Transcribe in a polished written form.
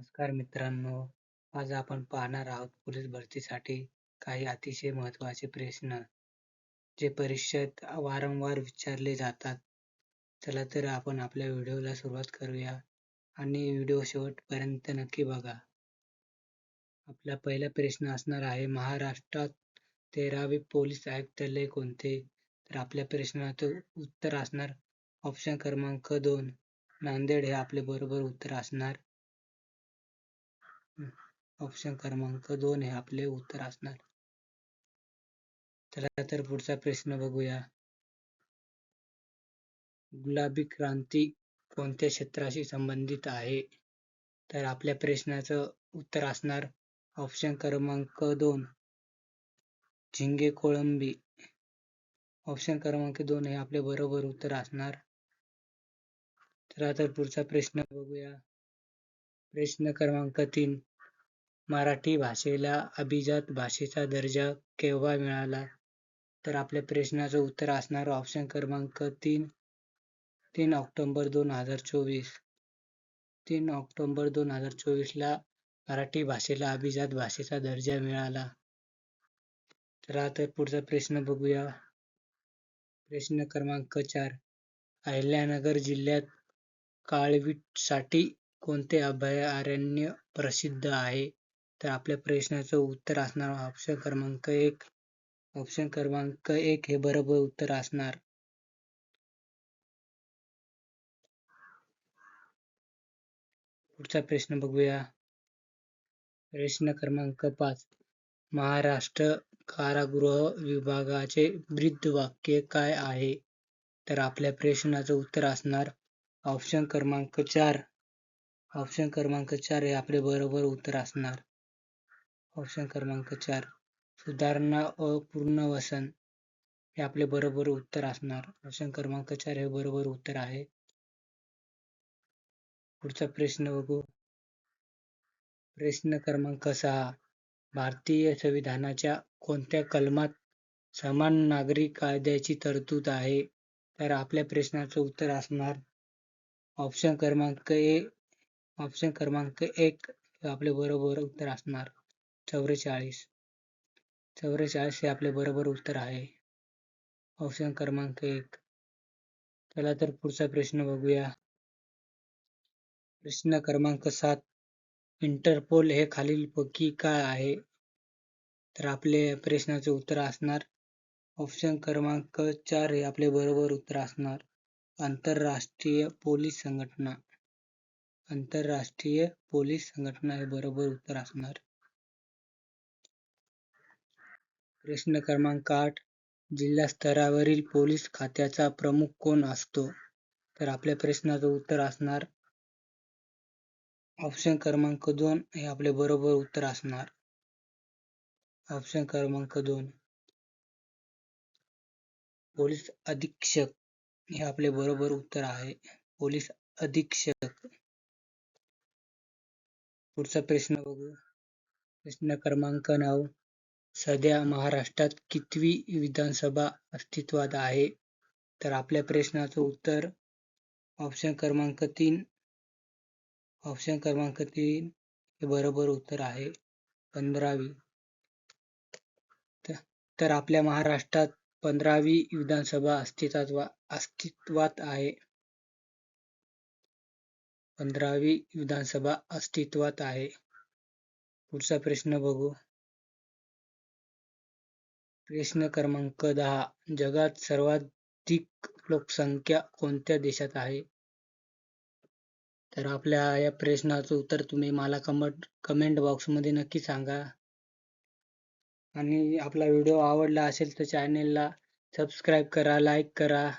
नमस्कार मित्रांनो, आज आपण पाहणार आहोत पोलीस भरतीसाठी काही अतिशय महत्त्वाचे प्रश्न, जे परीक्षेत वारंवार विचारले जातात. चला तर आपण आपल्या व्हिडिओला सुरुवात करूया आणि व्हिडिओ शेवटपर्यंत नक्की बघा. आपला पहिला प्रश्न असणार आहे, महाराष्ट्रात 13वे पोलीस आयुक्तालय कोणते? तर आपल्या प्रश्नाचं उत्तर असणार ऑप्शन क्रमांक 2 नांदेड हे आपले बरोबर उत्तर असणार. ऑप्शन क्रमांक 2 हे आपले उत्तर असणार. चला तर पुढचा प्रश्न बघूया. गुलाबी क्रांती कोणत्या क्षेत्राशी संबंधित आहे? तर आपल्या प्रश्नाचं उत्तर असणार ऑप्शन क्रमांक 2 झिंगे कोळंबी. ऑप्शन क्रमांक 2 हे आपले बरोबर उत्तर असणार. चला तर पुढचा प्रश्न बघूया. प्रश्न क्रमांक 3 मराठी भाषेला अभिजात भाषेचा दर्जा केव्हा मिळाला? तर आपल्या प्रश्नाचं उत्तर असणार ऑप्शन क्रमांक 3 ऑक्टोबर 2024. 3 ऑक्टोबर 2024 ला मराठी भाषेला अभिजात भाषेचा दर्जा मिळाला. चला तर पुढचा प्रश्न बघूया. प्रश्न क्रमांक 4 अहिल्यानगर जिल्ह्यात काळवीटसाठी कोणते अभयारण्य प्रसिद्ध आहे? तर आपल्या प्रश्नाचं उत्तर असणार ऑप्शन क्रमांक 1. ऑप्शन क्रमांक 1 हे बरोबर उत्तर असणार. पुढचा प्रश्न बघूया. प्रश्न क्रमांक 5 महाराष्ट्र कारागृह विभागाचे ब्रीद वाक्य काय आहे? तर आपल्या प्रश्नाचं उत्तर असणार ऑप्शन क्रमांक 4. ऑप्शन क्रमांक 4 हे आपले बरोबर उत्तर असणार. ऑप्शन क्रमांक 4 सुधारणा व पुनर्वसन हे आपले बरोबर उत्तर असणार. ऑप्शन क्रमांक 4 हे बरोबर उत्तर आहे. पुढचा प्रश्न बघू. प्रश्न क्रमांक 6 भारतीय संविधानाच्या कोणत्या कलमात समान नागरी कायद्याची तरतूद आहे? तर आपल्या प्रश्नाचं उत्तर असणार ऑप्शन क्रमांक 1 हे आपले बरोबर उत्तर असणार. 44 हे आपले बरोबर उत्तर आहे. ऑप्शन क्रमांक 1. चला तर पुढचा प्रश्न बघूया. प्रश्न क्रमांक 7 इंटरपोल हे खालीलपैकी काय आहे? तर आपले प्रश्नाचे उत्तर असणार ऑप्शन क्रमांक 4 हे आपले बरोबर उत्तर असणार. आंतरराष्ट्रीय पोलीस संघटना. आंतरराष्ट्रीय पोलीस संघटना हे बरोबर उत्तर असणार. प्रश्न क्रमांक 8 जिल्हा स्तरावरील पोलीस खात्याचा प्रमुख कोण असतो? तर आपल्या प्रश्नाचं उत्तर असणार ऑप्शन क्रमांक 2 हे आपले बरोबर उत्तर असणार. ऑप्शन क्रमांक 2 पोलीस अधीक्षक हे आपले बरोबर उत्तर आहे. पोलीस अधीक्षक. पुढचा प्रश्न बघू. प्रश्न क्रमांक 9 सध्या महाराष्ट्रात कितवी विधानसभा अस्तित्वात आहे? तर आपल्या प्रश्नाचं उत्तर ऑप्शन क्रमांक 3 हे बरोबर उत्तर आहे. 15वी. तर आपल्या महाराष्ट्रात 15वी विधानसभा अस्तित्वात आहे. 15वी विधानसभा अस्तित्वात आहे. पुढचा प्रश्न बघू. प्रश्न क्रमांक 10 जगात सर्वाधिक लोकसंख्या कोणत्या देशात आहे? तर आपल्या या प्रश्नाचं उत्तर तुम्ही मला कमेंट बॉक्समध्ये नक्की सांगा. आणि आपला व्हिडिओ आवडला असेल तर चॅनेलला सबस्क्राईब करा, लाईक करा.